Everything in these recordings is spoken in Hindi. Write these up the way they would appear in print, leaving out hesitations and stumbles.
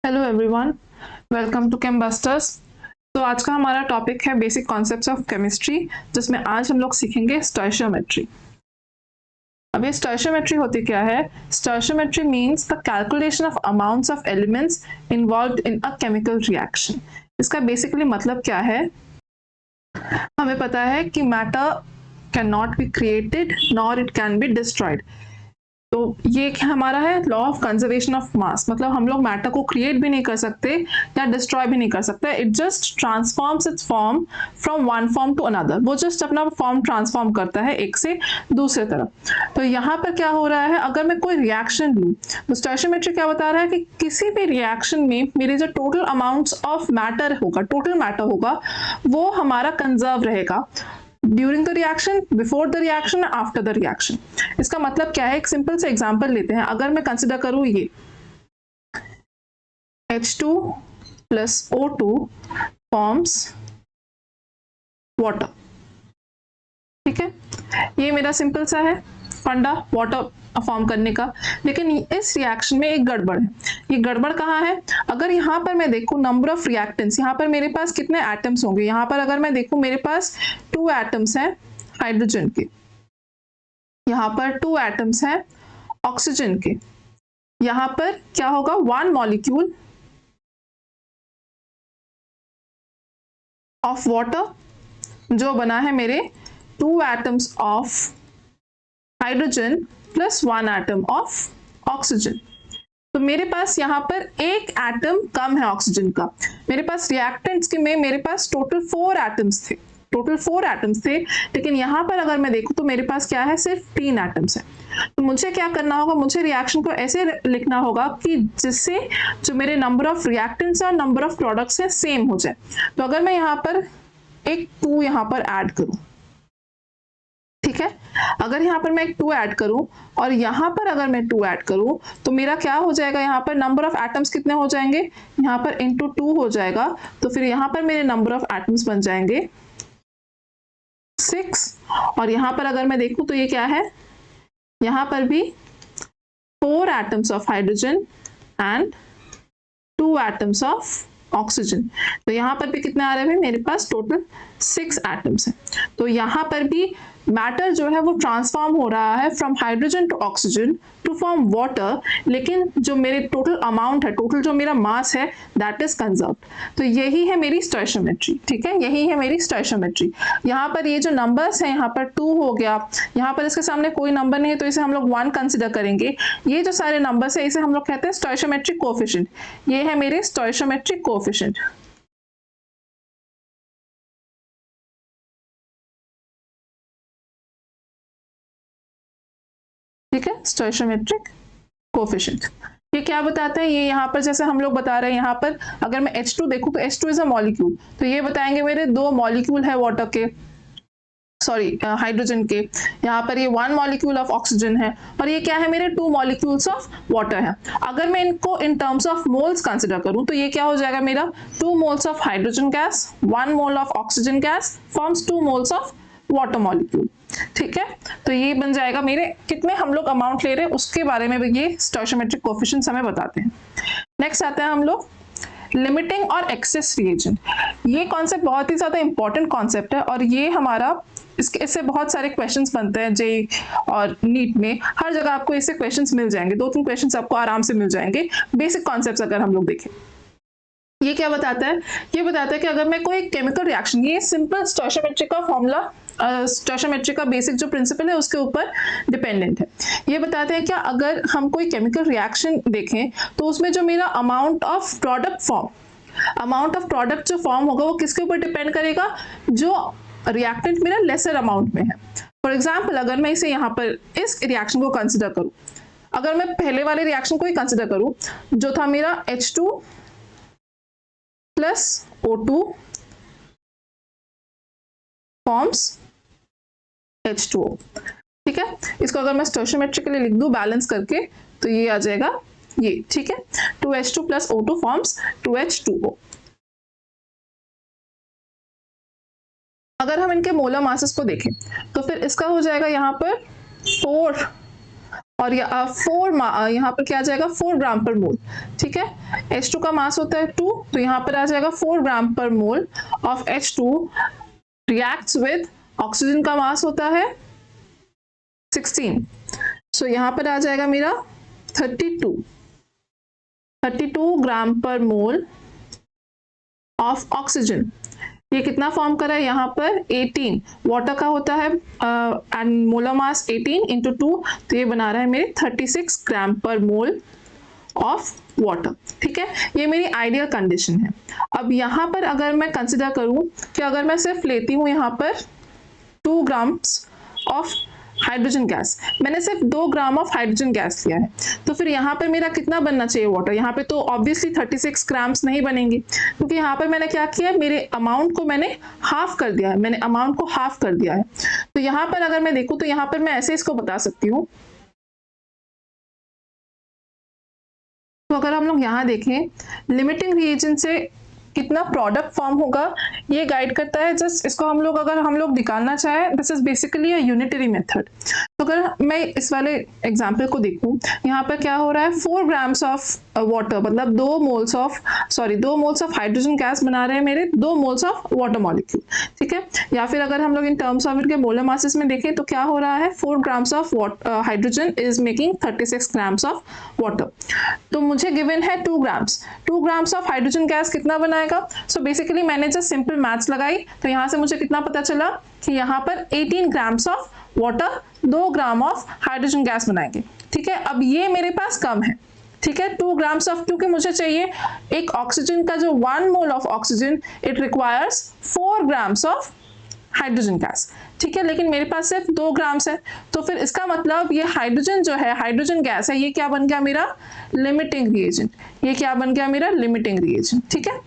Hello everyone, welcome to Chembusters. तो आज का हमारा टॉपिक है बेसिक कॉन्सेप्ट्स ऑफ केमिस्ट्री, जिसमें आज हम लोग सीखेंगे स्टोइशियोमेट्री। अब ये स्टोइशियोमेट्री होती क्या है? Stoichiometry means the calculation of amounts of elements involved in a chemical reaction. इसका बेसिकली मतलब क्या है? हमें पता है कि matter can not be created nor it can be destroyed. तो ये हमारा है law of conservation of mass, मतलब हम लोग मैटर को क्रिएट भी नहीं कर सकते या डिस्ट्रॉय भी नहीं कर सकते। It just transforms its form from one form to another. वो जस्ट अपना फॉर्म ट्रांसफॉर्म करता है एक से दूसरे तरफ। तो यहाँ पर क्या हो रहा है, अगर मैं कोई रिएक्शन लूँ तो स्टोइशियोमेट्री क्या बता रहा है कि किसी भी रिएक्शन में मेरे जो टोटल अमाउंट्स ऑफ मैटर होगा, टोटल मैटर होगा, वो हमारा कंजर्व रहेगा during the reaction, before the reaction, after the reaction. इसका मतलब क्या है? एक सिंपल से एग्जांपल लेते हैं। अगर मैं कंसिडर करूं ये H2 plus O2 forms water, ठीक है? ये मेरा सिंपल सा है फंडा वाटर फॉर्म करने का। लेकिन इस रिएक्शन में एक गड़बड़ है। ये गड़बड़ कहाँ है? अगर यहाँ पर मैं देखूं नंबर ऑफ रिएक्टेंट्स, यहाँ पर मेरे पास कितने एटम्स होंगे? यहाँ पर अगर मैं देखूं मेरे पास 2 एटम्स हैं हाइड्रोजन के, यहाँ पर 2 एटम्स हैं ऑक्सीजन के, यहाँ पर क्या होगा? 1 मॉलिक्यूल ऑफ वाटर जो बना है मेरे 2 atoms of hydrogen plus 1 atom of oxygen. तो मेरे पास यहाँ पर एक एटम कम है ऑक्सीजन का। मेरे पास रिएक्टेंट्स के में मेरे पास टोटल 4 एटम्स थे, टोटल 4 एटम्स थे। लेकिन यहाँ पर अगर मैं देखूं तो मेरे पास क्या है? सिर्फ 3 एटम्स है। तो मुझे क्या करना होगा? मुझे रिएक्शन को ऐसे लिखना होगा कि जिससे जो मेरे नंबर ऑफ रिएक्टेंट्स और नंबर ऑफ प्रोडक्ट्स है सेम हो जाए। तो अगर मैं यहाँ पर एक 2 यहाँ पर ऐड करूं, ठीक है? अगर यहाँ पर मैं एक 2 ऐड करूं और यहाँ पर अगर मैं 2 ऐड करूं तो मेरा क्या हो जाएगा? यहाँ पर नंबर ऑफ एटम्स कितने हो जाएंगे? यहाँ पर इंटू 2 हो जाएगा। तो फिर यहाँ पर मेरे नंबर ऑफ एटम्स बन जाएंगे 6। और यहाँ पर अगर मैं देखूं तो ये क्या है? यहाँ पर भी 4 atoms of hydrogen and 2 atoms of oxygen. तो यहाँ पर भी कितने आ रहे हैं? मेरे पास टोटल 6 एटम्स हैं। तो यहाँ पर भी मैटर जो है वो ट्रांसफॉर्म हो रहा है from hydrogen to oxygen to form water, लेकिन जो मेरे टोटल अमाउंट है, टोटल जो मेरा मास है, दैट इज कंजर्व्ड। तो यही है मेरी स्टोइशियोमेट्री, ठीक है? यही है मेरी स्टोइशियोमेट्री। यहाँ पर ये जो नंबर्स है, यहाँ पर 2 हो गया, यहाँ पर इसके सामने कोई नंबर नहीं है तो इसे हम लोग 1 कंसिडर करेंगे। ये जो सारे नंबर्स है इसे हम लोग कहते हैं स्टोइशियोमेट्रिक कोएफिशिएंट। ये है मेरे स्टोइशियोमेट्रिक कोएफिशिएंट। ठीक है? स्टोइशियोमेट्रिक कोएफिशिएंट ये क्या बताता है? ये यहाँ पर जैसे हम लोग बता रहे हैं, यहाँ पर अगर मैं H2 देखूं तो H2 इज अ मॉलिक्यूल, तो ये बताएंगे मेरे 2 मॉलिक्यूल है वाटर के, सॉरी हाइड्रोजन के। यहाँ पर ये 1 मॉलिक्यूल ऑफ ऑक्सीजन है और ये क्या है? मेरे 2 मॉलिक्यूल्स ऑफ वाटर है। अगर मैं इनको in terms of moles consider करूं तो ये क्या हो जाएगा? मेरा 2 moles of hydrogen gas, 1 mole of oxygen gas forms 2 moles of water molecule, ठीक है? तो ये बन जाएगा मेरे कितने हम लोग अमाउंट ले रहे हैं उसके बारे में भी ये स्टोइशियोमेट्रिक कोएफिशिएंट्स हमें बताते हैं। नेक्स्ट आते हैं हम लोग लिमिटिंग और एक्सेस रिएजेंट। ये कॉन्सेप्ट बहुत ही ज्यादा इंपॉर्टेंट कॉन्सेप्ट है और ये हमारा इससे बहुत सारे क्वेश्चंस बनते हैं जेई और नीट में। हर जगह आपको इससे क्वेश्चंस मिल जाएंगे, 2-3 क्वेश्चंस आपको आराम से मिल जाएंगे। बेसिक कॉन्सेप्ट्स अगर हम लोग देखें, ये क्या बताता है? ये बताता है कि अगर मैं कोई केमिकल रिएक्शन, ये सिंपल स्टोइशियोमेट्री का फॉर्मूला, स्टोइशियोमेट्री का बेसिक जो प्रिंसिपल है उसके ऊपर डिपेंडेंट है। ये बताते हैं क्या, अगर हम कोई केमिकल रिएक्शन देखें तो उसमें जो मेरा amount of product form, amount of product जो फॉर्म होगा वो किसके ऊपर डिपेंड करेगा? जो रिएक्टेंट मेरा लेसर अमाउंट में है। फॉर एग्जाम्पल अगर मैं इसे यहाँ पर इस रिएक्शन को कंसिडर करूं, अगर मैं पहले वाले रिएक्शन को ही कंसिडर करूं जो था मेरा H2 plus O2 forms H2O, ठीक है? इसको अगर मैं स्टोइशियोमेट्रिकली लिख दूं बैलेंस करके तो ये आ जाएगा ये, ठीक है? 2H2 plus O2 forms 2H2O। अगर हम इनके मोलर मासेस को देखें तो फिर इसका हो जाएगा यहाँ पर 4 और यहाँ पर क्या आ जाएगा 4 ग्राम पर मोल, ठीक है। H2 का मास होता है 2, तो यहाँ पर आ जाएगा 4 ग्राम पर मोल of H2 reacts with oxygen का मास होता है 16, सो यहाँ पर आ जाएगा मेरा 32 ग्राम पर मोल ऑफ ऑक्सीजन। ये कितना फॉर्म करा है यहाँ पर 18, वाटर का होता है एंड मोलर मास 18 इंटू 2, तो ये बना रहा है मेरे 36 ग्राम पर मोल ऑफ वाटर, ठीक है। ये मेरी आइडियल कंडीशन है। अब यहाँ पर अगर मैं कंसिडर करूँ कि अगर मैं सिर्फ लेती हूँ यहाँ पर 2 ग्राम्स ऑफ हाइड्रोजन गैस, मैंने सिर्फ 2 ग्राम ऑफ हाइड्रोजन गैस लिया है, तो फिर यहाँ पर मेरा कितना बनना चाहिए वाटर? यहाँ पे तो ऑब्वियसली 36 ग्राम्स नहीं बनेंगे, क्योंकि यहाँ पर मैंने क्या किया है, मेरे अमाउंट को मैंने हाफ कर दिया है, तो यहाँ पर अगर मैं देखूँ तो यहाँ पर मैं ऐसे इसको बता सकती हूँ। तो अगर हम लोग यहाँ देखें, लिमिटिंग रिएजेंट से कितना प्रोडक्ट फॉर्म होगा ये गाइड करता है। जस्ट इसको अगर हम लोग निकालना चाहें, this is basically a unitary method. तो अगर मैं इस वाले एग्जांपल को देखूं, यहाँ पर क्या हो रहा है, 4 ग्राम्स ऑफ वाटर, मतलब 2 मोल्स ऑफ हाइड्रोजन गैस बना रहे हैं मेरे 2 मोल्स ऑफ वाटर मॉलिक्यूल, ठीक है। या फिर अगर हम लोग इन टर्म्स ऑफ इनके मोलर मासेस में देखें तो क्या हो रहा है, 4 grams of hydrogen is making 36 grams of water. तो मुझे गिवन है 2 ग्राम्स ऑफ हाइड्रोजन गैस कितना बनाएगा। सो बेसिकली मैंने जस्ट सिंपल मैथ्स लगाई, तो यहाँ से मुझे कितना पता चला कि यहाँ पर 18 grams of water 2 gram of hydrogen gas बनाएंगे, ठीक है। अब ये मेरे पास कम है, ठीक है, 2 ग्राम्स ऑफ, क्योंकि मुझे चाहिए एक ऑक्सीजन का जो 1 mole of oxygen, it requires 4 grams of hydrogen gas, ठीक है, लेकिन मेरे पास सिर्फ 2 ग्राम्स है। तो फिर इसका मतलब ये हाइड्रोजन जो है, हाइड्रोजन गैस है, ये क्या बन गया मेरा लिमिटिंग रिएजेंट, ठीक है,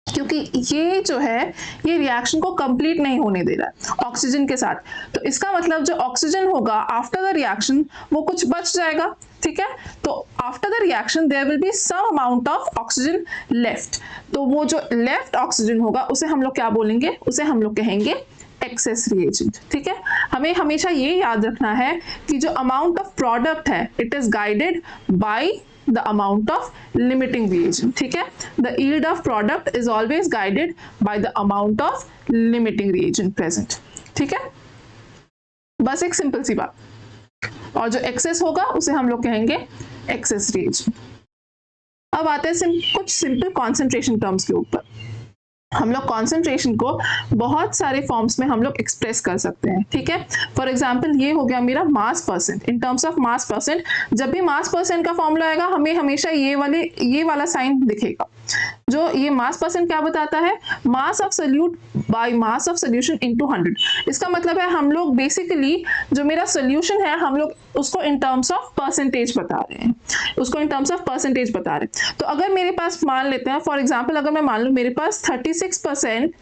क्योंकि ये जो है ये रिएक्शन को कंप्लीट नहीं होने दे रहा है ऑक्सीजन के साथ। तो इसका मतलब जो ऑक्सीजन होगा आफ्टर द रिएक्शन वो कुछ बच जाएगा, ठीक है। तो after the reaction there will be some amount of oxygen left. तो वो जो लेफ्ट ऑक्सीजन होगा उसे हम लोग क्या बोलेंगे, उसे हम लोग कहेंगे एक्सेस रिएजेंट, ठीक है। हमें हमेशा ये याद रखना है कि जो अमाउंट ऑफ प्रोडक्ट है it is guided by the amount of limiting reagent, ठीक है। The yield of product is always guided by the amount of limiting reagent present, ठीक है। बस एक सिंपल सी बात, और जो एक्सेस होगा उसे हम लोग कहेंगे एक्सेस reagent। अब आते हैं कुछ सिंपल कॉन्सेंट्रेशन टर्म्स के ऊपर। हम लोग कॉन्सेंट्रेशन को बहुत सारे फॉर्म्स में हम लोग एक्सप्रेस कर सकते हैं, ठीक है। फॉर एग्जांपल ये हो गया मेरा मास percent, in terms of mass percent. जब भी मास परसेंट का फॉर्मूला आएगा हमें हमेशा ये वाला साइन दिखेगा। जो ये मास परसेंट क्या बताता है, mass of solute by mass of solution into 100। इसका मतलब है हम लोग बेसिकली जो मेरा सोल्यूशन है हम लोग उसको इन टर्म्स ऑफ परसेंटेज बता रहे हैं, तो अगर मेरे पास मान लेते हैं फॉर एग्जांपल, अगर मैं मान लूं मेरे पास 36%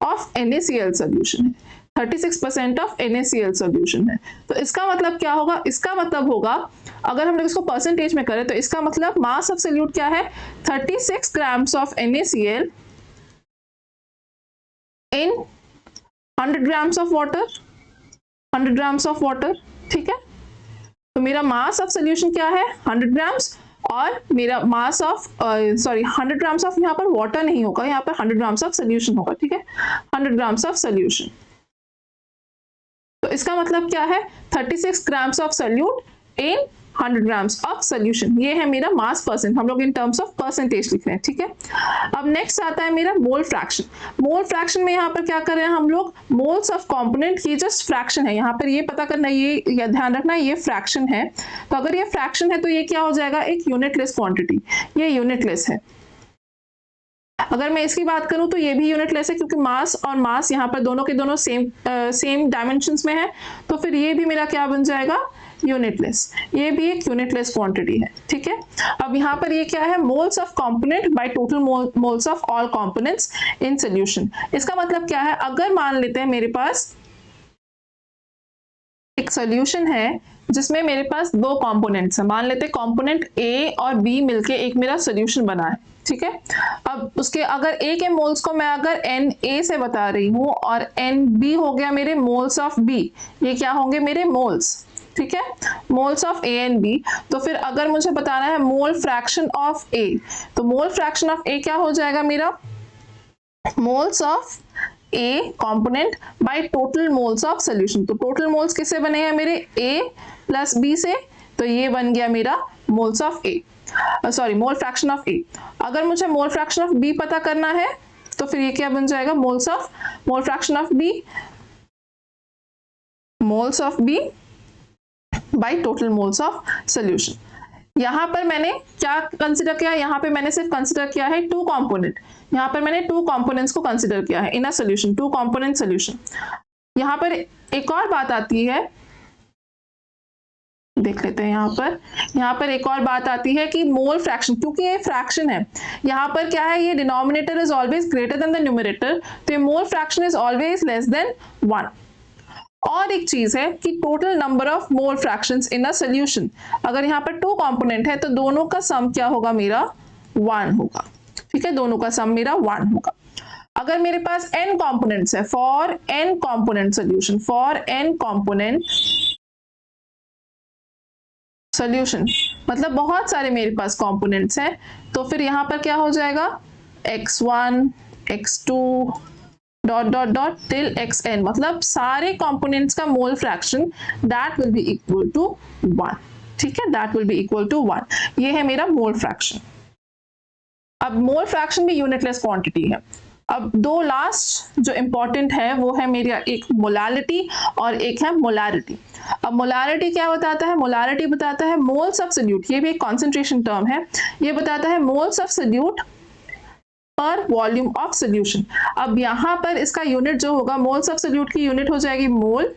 ऑफ NaCl सोल्यूशन है, 36% ऑफ NaCl सोल्यूशन है, तो इसका मतलब क्या होगा, इसका मतलब होगा अगर हम लोग इसको परसेंटेज में करें तो इसका मतलब मास ऑफ सोल्यूट क्या है, 36 grams of NaCl in 100 grams of water, ठीक है। तो मेरा मास ऑफ सोल्यूशन क्या है 100 ग्राम्स, और मेरा मास ऑफ 100 ग्राम्स ऑफ यहाँ पर वाटर नहीं होगा, यहाँ पर 100 ग्राम्स ऑफ सोल्यूशन होगा, ठीक है, 100 ग्राम्स ऑफ सोल्यूशन। तो इसका मतलब क्या है 36 grams of solute in 100 grams of solution, ये है मेरा मास परसेंट, हम लोग इन टर्म्स ऑफ परसेंटेज लिख रहे हैं, ठीक है। अब नेक्स्ट आता है मेरा मोल फ्रैक्शन। मोल फ्रैक्शन में यहाँ पर क्या कर रहे हैं हम लोग, मोल्स ऑफ कंपोनेंट, ये जस्ट फ्रैक्शन है, यहाँ पर ये पता करना, ये ध्यान रखना ये फ्रैक्शन है। तो अगर ये फ्रैक्शन है तो ये क्या हो जाएगा, एक यूनिटलेस क्वांटिटी, ये यूनिटलेस है। अगर मैं इसकी बात करूं तो ये भी यूनिटलेस है, क्योंकि मास और मास यहाँ पर दोनों के दोनों सेम डायमेंशंस में है, तो फिर ये भी मेरा क्या बन जाएगा, यूनिटलेस, ये भी एक यूनिटलेस क्वांटिटी है, ठीक है। अब यहाँ पर ये क्या है, moles of component bye total moles of all components in solution. इसका मतलब क्या है, अगर मान लेते हैं मेरे पास एक सॉल्यूशन है जिसमें मेरे पास 2 कंपोनेंट्स हैं, मान लेते हैं कंपोनेंट A और B मिलके एक मेरा सॉल्यूशन बना है, ठीक है। अब उसके अगर A के मोल्स को मैं अगर Na से बता रही हूँ और Nb हो गया मेरे मोल्स ऑफ B, ये क्या होंगे मेरे मोल्स, ठीक है, moles of A and B. तो फिर अगर मुझे बताना है मोल फ्रैक्शन ऑफ ए, तो मोल फ्रैक्शन ऑफ ए क्या हो जाएगा मेरा, moles of A component bye total moles of solution. तो टोटल मोल्स किससे बने हैं मेरे, ए प्लस बी से, तो ये बन गया मेरा moles of A, sorry mole fraction of A. अगर मुझे मोल फ्रैक्शन ऑफ बी पता करना है तो फिर ये क्या बन जाएगा, mole fraction of B, moles of B by total moles of solution. यहां पर मैंने क्या कंसिडर किया, यहां पे मैंने सिर्फ कंसिडर किया है टू कंपोनेंट, यहां पर मैंने टू कंपोनेंट्स को कंसिडर किया है in a solution, two component solution. यहां पर एक और बात आती है, देख लेते हैं यहाँ पर एक और बात आती है कि मोल फ्रैक्शन, क्योंकि ये फ्रैक्शन है, यहाँ पर क्या है, ये denominator is always greater than the numerator, तो ये mole fraction is always less than 1। और एक चीज है कि total number of mole fractions in a solution, अगर यहाँ पर टू कंपोनेंट है तो दोनों का सम क्या होगा मेरा, 1 होगा, ठीक है, दोनों का सम मेरा 1 होगा। अगर मेरे पास n कंपोनेंट्स है, for n component solution, for n component solution मतलब बहुत सारे मेरे पास कंपोनेंट्स हैं, तो फिर यहाँ पर क्या हो जाएगा, x1 x2 dot dot dot till xn, मतलब सारे कंपोनेंट्स का mole fraction that will be equal to 1, ठीक है, that will be equal to 1। ये है मेरा मोल फ्रैक्शन। अब मोल फ्रैक्शन भी यूनिटलेस क्वांटिटी है। अब दो लास्ट जो इंपॉर्टेंट है वो है मेरा, एक मोलालिटी और एक है मोलारिटी। अब मोलारिटी क्या बताता है, मोलारिटी बताता है मोल्स ऑफ सॉल्यूट, ये भी एक कॉन्सेंट्रेशन टर्म है, ये बताता है मोल्स ऑफ सॉल्यूट पर वॉल्यूम ऑफ सॉल्यूशन। अब यहाँ पर इसका यूनिट जो होगा, मोल्स ऑफ सॉल्यूट की यूनिट हो जाएगी मोल,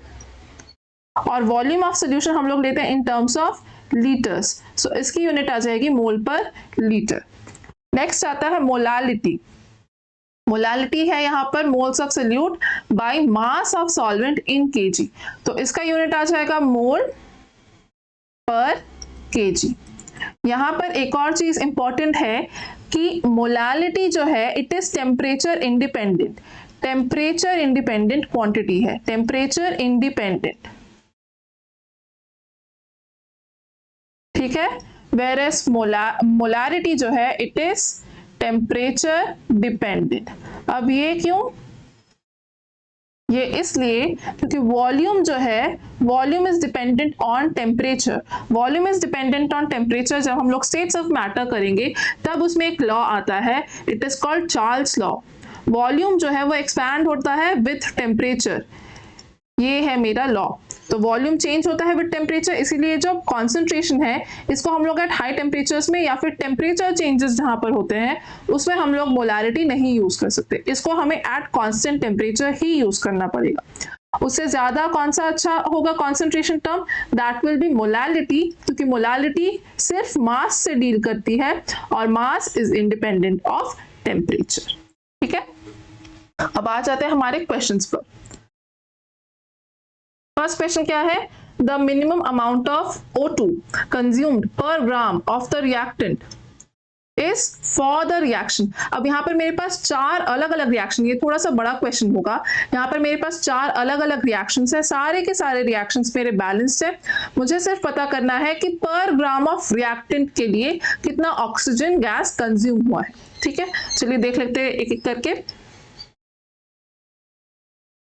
और वॉल्यूम ऑफ सॉल्यूशन हम लोग लेते हैं इन टर्म्स ऑफ लीटर्स, सो इसकी यूनिट आ जाएगी मोल पर लीटर। नेक्स्ट आता है मोलालिटी। मोलालिटी है यहाँ पर moles of solute by mass of solvent in KG, तो इसका यूनिट आ जाएगा मोल पर केजी। यहाँ पर एक और चीज इंपॉर्टेंट है कि मोलालिटी जो है it is temperature independent, temperature independent quantity है, टेम्परेचर इंडिपेंडेंट, ठीक है, वेयर एज मोलारिटी जो है इट इज टेम्परेचर डिपेंडेंट। अब ये क्यों, ये इसलिए क्योंकि वॉल्यूम जो है, volume is dependent on temperature, volume is dependent on temperature. जब हम लोग स्टेट्स ऑफ मैटर करेंगे तब उसमें एक लॉ आता है, it is called Charles law. Volume जो है वो एक्सपैंड होता है विथ टेम्परेचर, ये है मेरा लॉ। तो वॉल्यूम चेंज होता है विद टेम्परेचर, इसीलिए जो कॉन्सेंट्रेशन है इसको हम लोग एट हाई टेम्परेचर्स में या फिर टेम्परेचर चेंजेस जहां पर होते हैं उसमें हम लोग मोलारिटी नहीं यूज कर सकते, इसको हमें at constant temperature he use करना पड़ेगा। उससे ज्यादा कौन सा अच्छा होगा concentration term, that will B molality, क्योंकि मोलालिटी सिर्फ मास से डील करती है और mass is independent of temperature, ठीक है। अब आ जाते हैं हमारे क्वेश्चंस पर। फर्स्ट क्वेश्चन क्या है, the minimum amount of O2 consumed per gram of the reactant is for the reaction. अब यहाँ पर मेरे पास 4 अलग अलग रिएक्शन, ये थोड़ा सा बड़ा क्वेश्चन होगा, यहाँ पर मेरे पास 4 अलग अलग रिएक्शंस है, सारे के सारे रिएक्शंस मेरे बैलेंस्ड है। मुझे सिर्फ पता करना है कि पर ग्राम ऑफ रिएक्टेंट के लिए कितना ऑक्सीजन गैस कंज्यूम हुआ है, ठीक है। चलिए देख लेते हैं एक एक करके।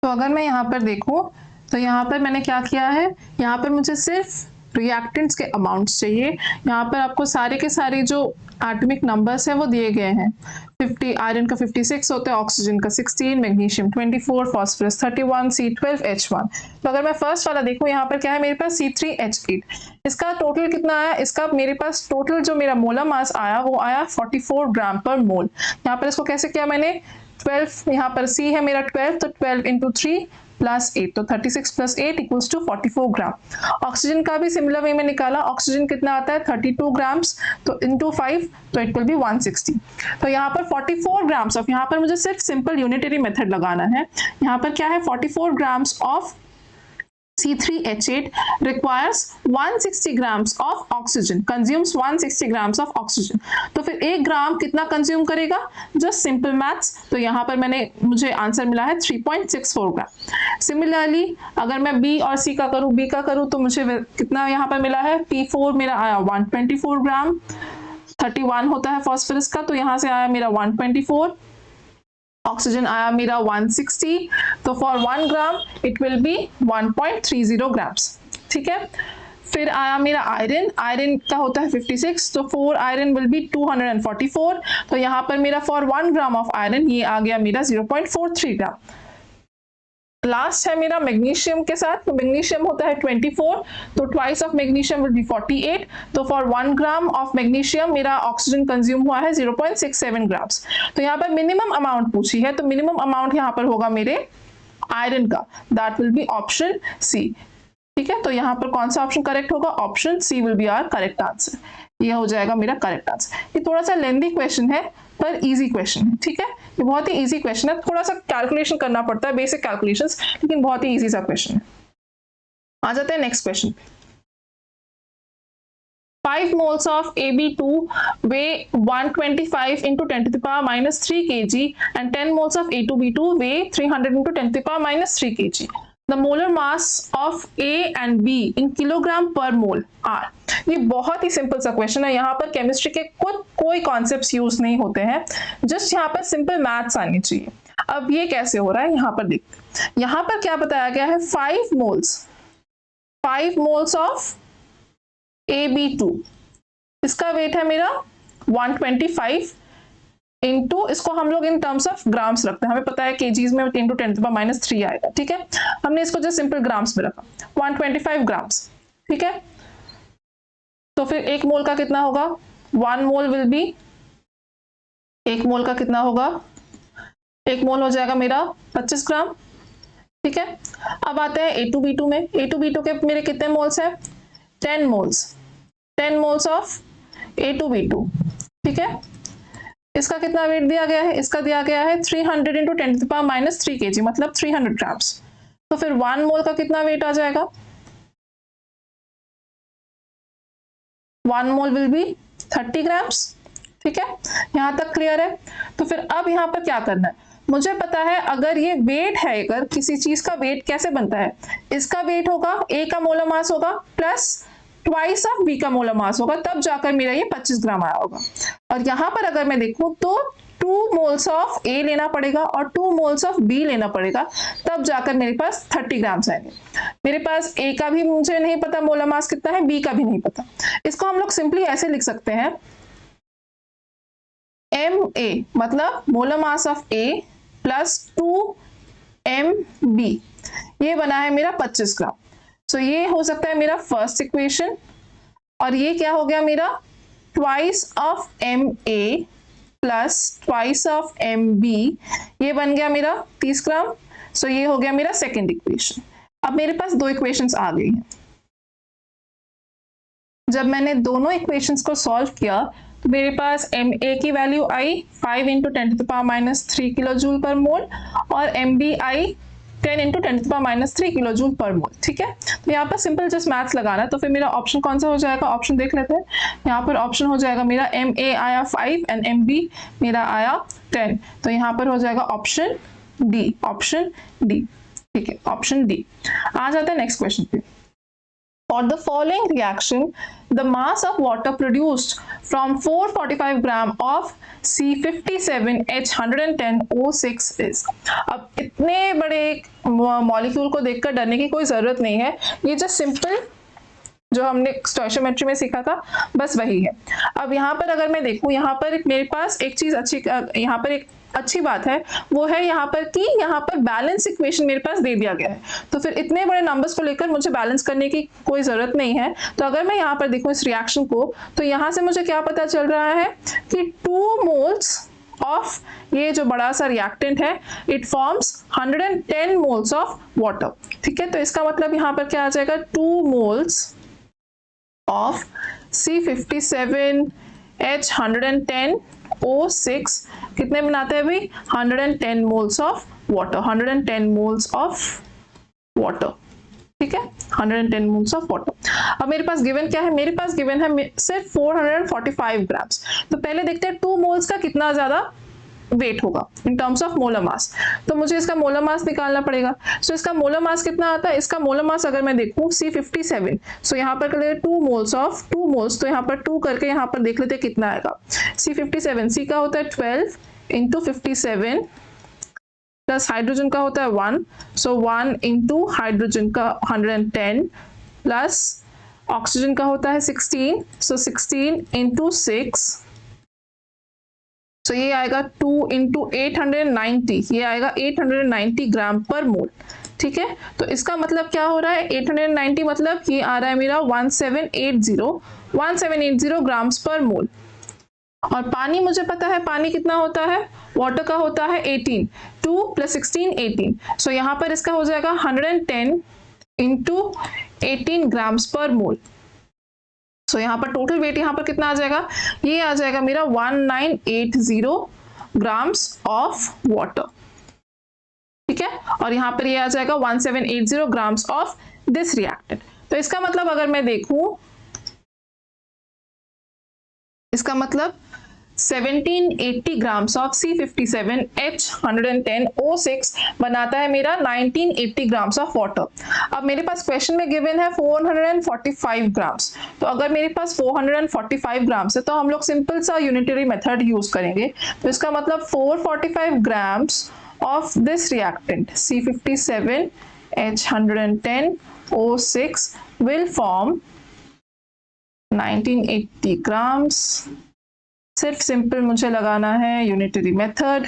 तो अगर मैं यहाँ पर देखूं तो यहाँ पर मैंने क्या किया है, यहाँ पर मुझे सिर्फ रिएक्टेंट्स के अमाउंट्स चाहिए। यहाँ पर आपको सारे के सारे जो एटॉमिक नंबर्स है वो दिए गए हैं, 50 आयरन का 56 होता है, ऑक्सीजन का 16, मैग्नीशियम 24, फास्फोरस 31, C12, H1। तो अगर मैं फर्स्ट वाला देखूं, यहाँ पर क्या है मेरे पास C3H8, इसका टोटल कितना आया, इसका मेरे पास टोटल जो मेरा मोलर मास आया वो आया 44 ग्राम पर मोल। यहाँ पर इसको कैसे किया मैंने, 12, यहाँ पर C है मेरा 12, तो 12 इंटू 3 प्लस 8, तो 36 plus 8 equals to 44 gram. Oxygen का भी सिमिलर वे में निकाला, ऑक्सीजन कितना आता है 32 ग्राम्स, तो इंटू 5 तो इट विल बी 160। तो यहाँ पर 44 ग्राम्स ऑफ, यहाँ पर मुझे सिर्फ सिंपल यूनिटरी मेथड लगाना है, यहाँ पर क्या है 44 grams of C3H8 requires 160 grams of oxygen, consumes 160 grams of oxygen. तो फिर 1 ग्राम कितना कंज्यूम करेगा? जस्ट सिंपल मैथ्स, तो यहाँ पर मुझे आंसर मिला है 3.64 ग्राम। सिमिलरली अगर मैं B और C का करूँ तो मुझे कितना यहाँ पर मिला है? P4 मेरा आया 124 ग्राम, 31 होता है फॉस्फोरस का, तो यहाँ से आया मेरा 124, ऑक्सीजन आया मेरा 160, तो for 1 gram it will be 1.30 grams. ठीक है, फिर आया मेरा आयरन का होता है 56, तो 4 आयरन विल बी 244, तो यहाँ पर मेरा फॉर 1 ग्राम ऑफ आयरन ये आ गया मेरा 0.43 ग्राम। लास्ट है मेरा मैग्नीशियम के साथ, तो मैग्नीशियम होता है 24, तो twice of magnesium will be 48, तो फॉर 1 ग्राम ऑफ मैग्नीशियम मेरा ऑक्सीजन कंज्यूम हुआ है 0.67 ग्राम्स। तो यहाँ पर मिनिमम अमाउंट पूछी है, तो मिनिमम अमाउंट यहाँ पर होगा मेरे आयरन का, that will be option C. ठीक है, तो यहाँ पर कौन सा ऑप्शन करेक्ट होगा? Option C will be our correct answer, ये हो जाएगा मेरा करेक्ट आंसर। ये थोड़ा सा लेंथी क्वेश्चन है पर इजी क्वेश्चन है। ठीक है, ये बहुत ही इजी क्वेश्चन है, थोड़ा सा कैलकुलेशन करना पड़ता है, बेसिक कैलकुलेशंस, लेकिन बहुत ही इजी सा क्वेश्चन है। आ जाते हैं नेक्स्ट क्वेश्चन पे। 5 moles of AB2 weigh 125 into 10 to the power minus 3 kg and 10 moles of A2B2 weigh 300 into 10 to the power minus 3 kg. The molar mass of A and B in kilogram per mole are. ये बहुत ही सिंपल सा क्वेश्चन है, यहाँ पर केमिस्ट्री के कोई कॉन्सेप्ट्स यूज नहीं होते हैं, जस्ट यहाँ पर सिंपल मैथ्स आनी चाहिए। अब ये कैसे हो रहा है यहाँ पर देखते हैं। यहाँ पर क्या बताया गया है? 5 moles ऑफ AB2, इसका वेट है मेरा 125 इंटू, इसको हम लोग इन टर्म्स ऑफ ग्राम्स रखते हैं, हमें पता है केजीज में 10 to 10 - 3 आएगा। ठीक है, हमने इसको जो सिंपल ग्राम्स में रखा 125 ग्राम्स। ठीक है, तो फिर 1 मोल का कितना होगा? 1 मोल विल बी, 1 मोल का कितना होगा? 1 मोल हो जाएगा मेरा 25 ग्राम। ठीक है, अब आते हैं A2B2 में। A2B2 के मेरे कितने मोल्स हैं? 10 मोल्स ऑफ A2B2। ठीक है, इसका कितना वेट दिया गया है? इसका दिया गया है 300 into 10 to the power minus 3 kg, मतलब 300 ग्राम्स। तो फिर 1 मोल का कितना वेट आ जाएगा? 1 मोल विल बी 30 ग्राम्स। ठीक है, यहां तक क्लियर है? तो फिर अब यहां पर क्या करना है? मुझे पता है अगर ये वेट है, अगर किसी चीज का वेट कैसे बनता है, इसका वेट होगा, ए का मोलर मास होगा प्लस ट्वाइस ऑफ बी का मोलर मास होगा, तब जाकर मेरा ये 25 ग्राम आया होगा। और यहाँ पर अगर मैं देखूं तो 2 मोल्स ऑफ ए लेना पड़ेगा और 2 मोल्स ऑफ बी लेना पड़ेगा, तब जाकर मेरे पास 30 ग्राम्स आएंगे। मेरे पास ए का भी मुझे नहीं पता मोलर मास कितना है, बी का भी नहीं पता। इसको हम लोग सिंपली ऐसे लिख सकते हैं, MA मतलब molar mass of A plus 2 MB, ये बना है मेरा 25 ग्राम। सो ये हो सकता है मेरा फर्स्ट इक्वेशन, और ये क्या हो गया मेरा? Twice of MA plus twice of MB, ये बन गया मेरा 30 ग्राम। सो ये हो गया मेरा सेकेंड इक्वेशन। अब मेरे पास 2 इक्वेशंस आ गई हैं। जब मैंने दोनों इक्वेशंस को सॉल्व किया तो मेरे पास MA की वैल्यू आई 5 into 10 to the power minus 3 kilo joule per mole, और MB आई 10 into 10 to the power minus 3 kilo joule per mole. ठीक है, तो यहाँ पर सिंपल जस्ट मैथ्स लगाना है। तो फिर मेरा ऑप्शन कौन सा हो जाएगा? ऑप्शन देख लेते हैं। यहाँ पर ऑप्शन हो जाएगा मेरा MA आया 5 एंड MB मेरा आया 10, तो यहाँ पर हो जाएगा ऑप्शन डी, ऑप्शन डी। ठीक है, ऑप्शन डी। आ जाता है नेक्स्ट क्वेश्चन पे। For the following reaction, the mass of water produced from 445 gram of C57H110O6 is. अब इतने बड़े मॉलिक्यूल को देखकर डरने की कोई जरूरत नहीं है, ये जो सिंपल जो हमने स्टोइशियोमेट्री में सीखा था बस वही है। अब यहाँ पर अगर मैं देखूँ, यहाँ पर मेरे पास एक चीज अच्छी, यहाँ पर एक अच्छी बात है, वो है यहाँ पर कि यहाँ पर बैलेंस इक्वेशन मेरे पास दे दिया गया है, तो फिर इतने बड़े नंबर्स को लेकर मुझे बैलेंस करने की कोई जरूरत नहीं है। तो अगर मैं यहाँ पर देखूँ इस रिएक्शन को, तो यहाँ से मुझे क्या पता चल रहा है कि 2 मोल्स ऑफ ये जो बड़ा सा रिएक्टेंट है, it forms 110 moles of water. ठीक है, तो इसका मतलब यहाँ पर क्या आ जाएगा? 2 मोल्स ऑफ C57H110O6 कितने बनाते हैं भाई? 110 moles of water, 110 moles of water. ठीक है, 110 मोल्स ऑफ वाटर। अब मेरे पास गिवन क्या है, मेरे पास गिवन है सिर्फ 445 ग्राम्स। तो पहले देखते हैं 2 मोल्स का कितना ज्यादा वेट होगा in terms of molar mass. तो मुझे इसका मोलर मास निकालना पड़ेगा। सो इसका मोलर मास कितना आता है, इसका मोलर मास अगर मैं देखूं C57, सो यहाँ पर कर लेते 2 मोल्स ऑफ 2 मोल्स, तो यहाँ पर 2 करके यहाँ पर देख लेते कितना आएगा। C57, C का होता है 12 इंटू 57 प्लस हाइड्रोजन का होता है 1, सो 1 इंटू हाइड्रोजन का 110 प्लस ऑक्सीजन का होता है 16, सो 16 इंटू 6, तो ये आएगा 2 इंटू 890, ये आएगा 890 ग्राम पर मोल। ठीक है, तो इसका मतलब क्या हो रहा है, 890 मतलब ये आ रहा है मेरा 1780 ग्राम्स पर मोल। और पानी मुझे पता है पानी कितना होता है, वाटर का होता है 18, 2 प्लस 16 18, सो यहाँ पर इसका हो जाएगा 110 इंटू 18 ग्राम्स पर मोल। सो यहाँ पर टोटल वेट यहाँ पर कितना आ जाएगा, ये आ जाएगा मेरा 1980 ग्राम्स ऑफ वाटर। ठीक है, और यहाँ पर ये आ जाएगा 1780 ग्राम्स ऑफ दिस रिएक्टेंट। तो इसका मतलब अगर मैं देखूं, इसका मतलब 1780 ग्राम्स ऑफ C57H110O6 बनाता है मेरा 1980 ग्राम्स ऑफ वाटर। अब मेरे पास क्वेश्चन में गिवन है 445 ग्राम्स, तो अगर मेरे पास 445 ग्राम्स है तो हम लोग सिंपल सा यूनिटरी मेथड यूज करेंगे। तो इसका मतलब 445 grams of this reactant C57H110O6 will form 1980 grams, सिर्फ सिंपल मुझे लगाना है unitary method,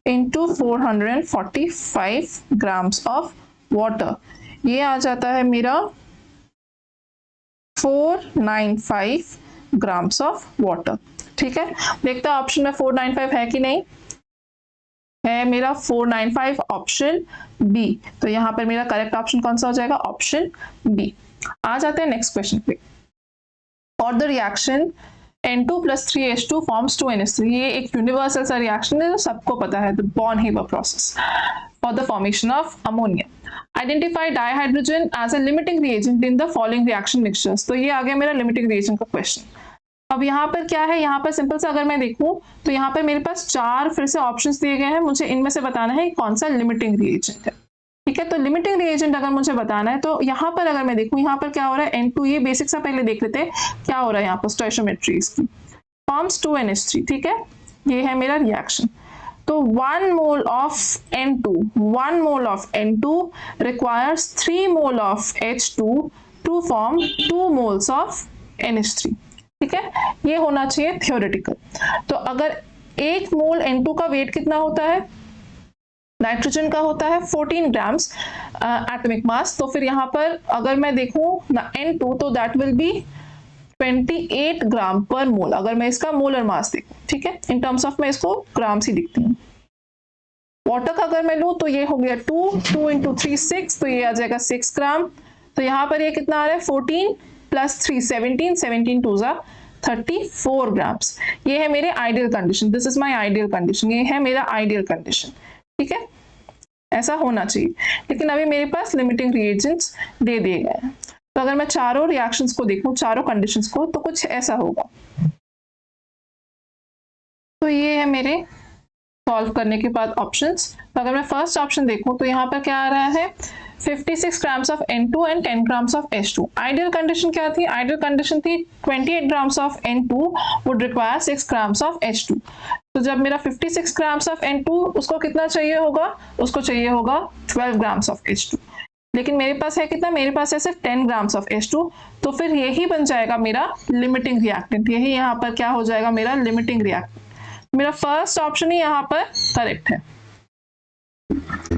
into 445 grams of water. ये आ जाता है मेरा 495 ग्राम्स ऑफ वाटर। ठीक है, देखता ऑप्शन में 495 है कि नहीं है, मेरा 495 ऑप्शन बी। तो यहाँ पर मेरा करेक्ट ऑप्शन कौन सा हो जाएगा, ऑप्शन बी। आ जाते हैं नेक्स्ट क्वेश्चन पे। For the reaction N2 plus 3H2 forms 2NH3, ये एक यूनिवर्सल सा रिएक्शन है जो सबको पता है, the Born Haber process for the formation of ammonia. Identify dihydrogen as a limiting reagent in the following reaction mixtures. तो ये आ गया मेरा लिमिटिंग रिएजेंट का क्वेश्चन। अब यहाँ पर क्या है, यहाँ पर सिंपल सा अगर मैं देखूं तो यहाँ पर मेरे पास 4 फिर से ऑप्शंस दिए गए हैं, मुझे इनमें से बताना है कौन सा लिमिटिंग रिएजेंट है। ठीक है, तो लिमिटिंग रिएजेंट अगर मुझे बताना है तो यहाँ पर अगर मैं देखूं, यहाँ पर क्या हो रहा है, N2, ये बेसिक सा पहले देख लेते हैं क्या हो रहा है यहाँ पर स्टोइचियोमेट्री इसकी, फॉर्म्स 2NH3। ठीक है, ये है मेरा रिएक्शन। तो 1 mole of N2 requires 3 mole of H2 to form 2 moles of NH3। ठीक है, ये होना चाहिए थियोरेटिकल। तो अगर 1 मोल N2 का वेट कितना होता है, नाइट्रोजन का होता है 14 ग्राम्स एटॉमिक मास, तो फिर यहाँ पर अगर मैं देखूं N2 तो दैट विल बी 28 ग्राम पर मोल, अगर मैं इसका मोलर मास देखूं। ठीक है, इन टर्म्स ऑफ मैं इसको ग्राम्स ही दिखती हूँ। वाटर का अगर मैं लूं तो ये हो गया 2 इंटू 3 6, तो ये आ जाएगा 6 ग्राम। तो यहाँ पर ये कितना आ रहा है 14 प्लस 3 17 2 जा 34 ग्राम्स। ये है मेरे ideal condition, this is my ideal condition, ये है मेरा आइडियल कंडीशन। ठीक है, ऐसा होना चाहिए, लेकिन अभी मेरे पास लिमिटिंग रिएजेंट्स दे दिए गए हैं। तो अगर मैं चारों रिएक्शंस को देखूं, चारों कंडीशंस को, तो कुछ ऐसा होगा। तो ये है मेरे सॉल्व करने के बाद ऑप्शंस। तो अगर मैं फर्स्ट ऑप्शन देखूं तो यहाँ पर क्या आ रहा है 56 grams of N2 and 10 grams of H2। Ideal condition क्या थी, आइडियल कंडीशन थी 28 grams of N2 would require 6 grams of H2। तो जब मेरा 56 ग्राम्स ऑफ N2, उसको कितना चाहिए होगा, उसको चाहिए होगा 12 ग्राम्स ऑफ H2। लेकिन मेरे पास है कितना, मेरे पास है सिर्फ 10 ग्राम्स ऑफ H2, तो फिर यही बन जाएगा मेरा लिमिटिंग रिएक्टेंट। यही यहाँ पर क्या हो जाएगा मेरा लिमिटिंग रिएक्टेंट। मेरा फर्स्ट ऑप्शन ही यहाँ पर करेक्ट है।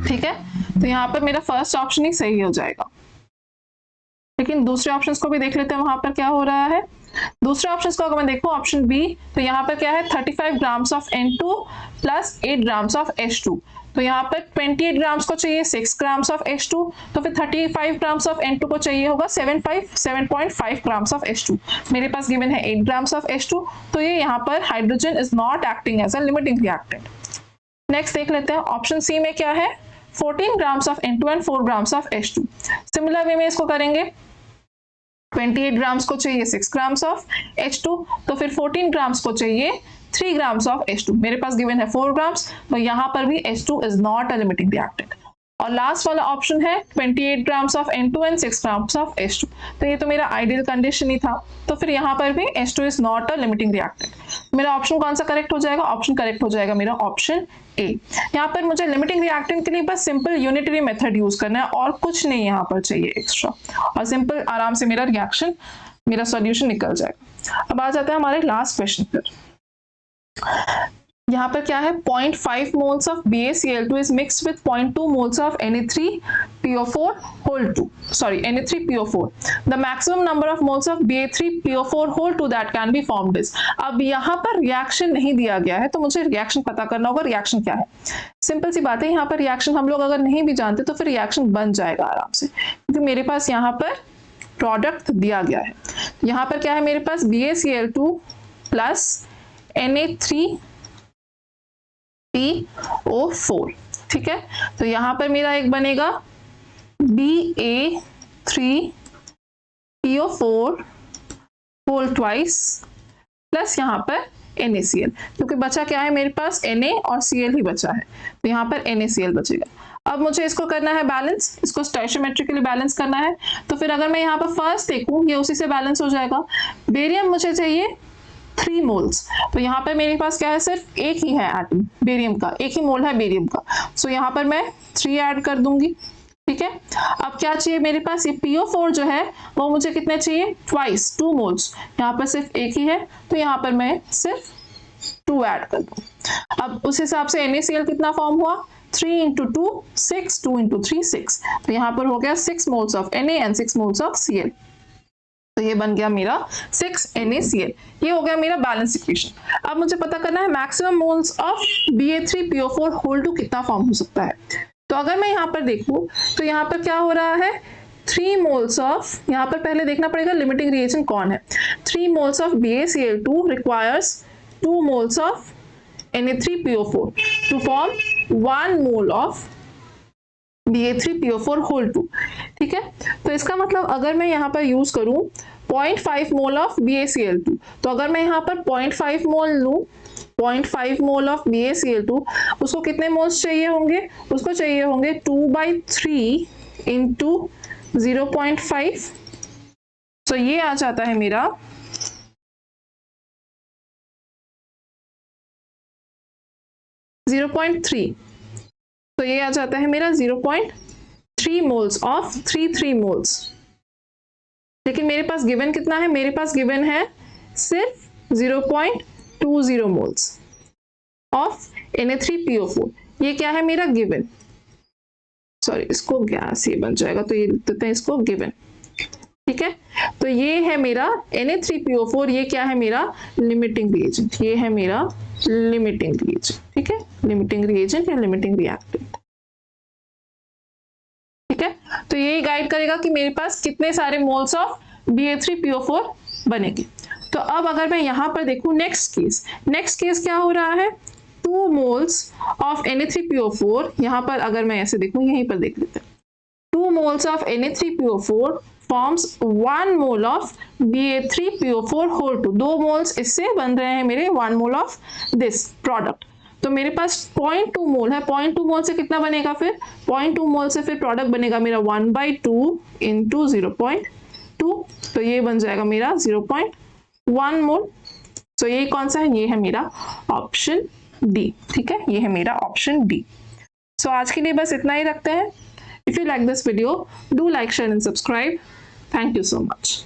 ठीक है, तो यहाँ पर मेरा फर्स्ट ऑप्शन ही सही हो जाएगा। लेकिन दूसरे ऑप्शंस को भी देख लेते हैं वहां पर क्या हो रहा है। दूसरे ऑप्शंस को अगर मैं देखूं ऑप्शन बी, तो यहाँ पर क्या है 35 grams of N2 plus 8 grams of H2। तो यहाँ पर 28 ग्राम्स को चाहिए 6 ग्राम्स ऑफ H2, तो फिर 35 ग्राम्स ऑफ N2 को चाहिए होगा 7.5 ग्राम्स ऑफ H2। मेरे पास गिवन है 8 ग्राम्स ऑफ H2, तो ये यहाँ पर hydrogen is not acting as a limiting reactant. Next देख लेते हैं ऑप्शन सी में क्या है 14 grams of N2 and 4 grams of H2। Similar way में इसको करेंगे, 28 ग्राम्स को चाहिए 6 ग्राम्स ऑफ H2, तो फिर 14 ग्राम्स को चाहिए 3 ग्राम्स ऑफ H2। मेरे पास गिवन है 4 ग्राम्स, तो यहाँ पर भी H2 is not a limiting reactant. और लास्ट वाला ऑप्शन है 28 grams of N2 and 6 grams of H2। तो ये तो मेरा आइडियल कंडीशन ही था, तो फिर यहाँ पर भी H2 is not a limiting reactant. मेरा ऑप्शन कौन सा करेक्ट हो जाएगा? ऑप्शन करेक्ट हो जाएगा मेरा ऑप्शन ए। यहाँ पर मुझे लिमिटिंग रिएक्टेंट के लिए बस सिंपल यूनिटरी मेथड यूज करना है और कुछ नहीं यहाँ पर चाहिए एक्स्ट्रा, और सिंपल आराम से मेरा रिएक्शन, मेरा सॉल्यूशन निकल जाएगा। अब आ जाता है हमारे लास्ट क्वेश्चन पर। यहाँ पर क्या है, 0.5 moles of BaCl2 is mixed with 0.2 moles of Na3PO4 whole 2. Sorry, Na3PO4. The maximum number of moles of Ba3PO4 whole 2 that can be formed is। अब यहाँ पर रिएक्शन नहीं दिया गया है, तो मुझे रिएक्शन पता करना होगा रिएक्शन क्या है। सिंपल सी बात है, यहाँ पर रिएक्शन हम लोग अगर नहीं भी जानते तो फिर रिएक्शन बन जाएगा आराम से, क्योंकि मेरे पास यहाँ पर प्रोडक्ट दिया गया है। यहाँ पर क्या है मेरे पास, BaCl2 प्लस Na3PO4, ठीक है। तो यहाँ पर मेरा एक बनेगा Ba3PO4 होल ट्वाइस प्लस यहाँ पर NaCl, क्योंकि बचा क्या है मेरे पास, Na और Cl ही बचा है, तो यहाँ पर NaCl बचेगा। अब मुझे इसको करना है बैलेंस, इसको स्टोइचियोमेट्रिकली बैलेंस करना है। तो फिर अगर मैं यहाँ पर फर्स्ट देखूँ, ये उसी से बैलेंस हो जाएगा। बेरियम मुझे चाहिए 3 मोल्स, तो यहाँ पर मेरे पास क्या है, सिर्फ एक ही है एटम बेरियम का, एक ही मोल है बेरियम का, सो यहाँ पर मैं 3 ऐड कर दूंगी, ठीक है। अब क्या चाहिए मेरे पास, ये PO4 जो है वो मुझे कितने चाहिए, ट्वाइस 2 मोल्स, यहाँ पर सिर्फ एक ही है, तो यहाँ पर मैं सिर्फ 2 ऐड कर दूँ। अब उस हिसाब से NaCl कितना फॉर्म हुआ, 3 × 2 6, 2 × 3 6, तो यहाँ पर हो गया 6 moles of Na and 6 moles of Cl, तो ये बन गया मेरा 6 NaCl। ये हो गया मेरा बैलेंस इक्वेशन। अब मुझे पता करना है maximum moles of Ba3PO4 whole 2 कितना फॉर्म हो सकता है। तो अगर मैं यहाँ पर देखूँ तो यहाँ पर क्या हो रहा है, 3 मोल्स ऑफ, यहाँ पर पहले देखना पड़ेगा लिमिटिंग रिएजेंट कौन है। 3 moles of BaCl2 requires 2 moles of Na3PO4 to form 1 mole of Ba3PO4 whole 2, ठीक है। तो इसका मतलब अगर मैं यहाँ पर यूज करूँ 0.5 मोल ऑफ BaCl2, तो अगर मैं यहाँ पर 0.5 मोल लूँ, 0.5 मोल ऑफ BaCl2, उसको कितने मोल्स चाहिए होंगे, उसको चाहिए होंगे 2/3 × 0.5, तो ये आ जाता है मेरा 0.3, तो ये आ जाता है मेरा 0.3 मोल्स ऑफ 3 मोल्स। लेकिन मेरे पास गिवन कितना है, मेरे पास गिवन है सिर्फ 0.20 मोल्स ऑफ Na3PO4। ये क्या है मेरा गिवन, सॉरी इसको गैस ये बन जाएगा, तो ये लिख देते हैं इसको गिवन, ठीक है। तो ये है मेरा Na3PO4, ये क्या है मेरा लिमिटिंग रिएजेंट, ये है मेरा लिमिटिंग रिएजेंट, ठीक है, लिमिटिंग रिएजेंट या लिमिटिंग रिएक्टेंट, ठीक है। तो यही गाइड करेगा कि मेरे पास कितने सारे मोल्स ऑफ Ba3PO4 बनेंगे। तो अब अगर मैं यहाँ पर देखूँ नेक्स्ट केस क्या हो रहा है, 2 मोल्स ऑफ Na3PO4, यहाँ पर अगर मैं ऐसे देखूँ, यहीं पर देख लेते हैं, 2 moles of Na3PO4 forms 1 mole of Ba3PO4 whole 2, 2 moles इससे बन रहे हैं मेरे 1 मोल ऑफ दिस प्रोडक्ट। तो मेरे पास 0.2 मोल है, 0.2 मोल से कितना बनेगा, फिर 0.2 मोल से फिर प्रोडक्ट बनेगा मेरा 1/2 × 0.2, तो ये बन जाएगा मेरा 0.1 मोल। तो ये कौन सा है, ये है मेरा ऑप्शन डी, ठीक है, ये है मेरा ऑप्शन डी। सो आज के लिए बस इतना ही रखते हैं। If you like this video, do like, share and subscribe. Thank you so much.